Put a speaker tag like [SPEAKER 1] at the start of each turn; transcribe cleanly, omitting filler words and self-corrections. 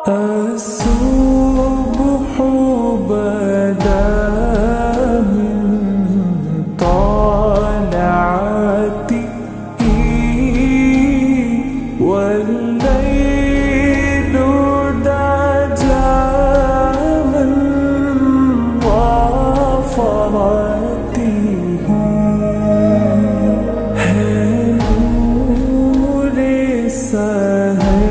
[SPEAKER 1] الصبح بدا من طلعته والليل دجى من وفرته نور سهر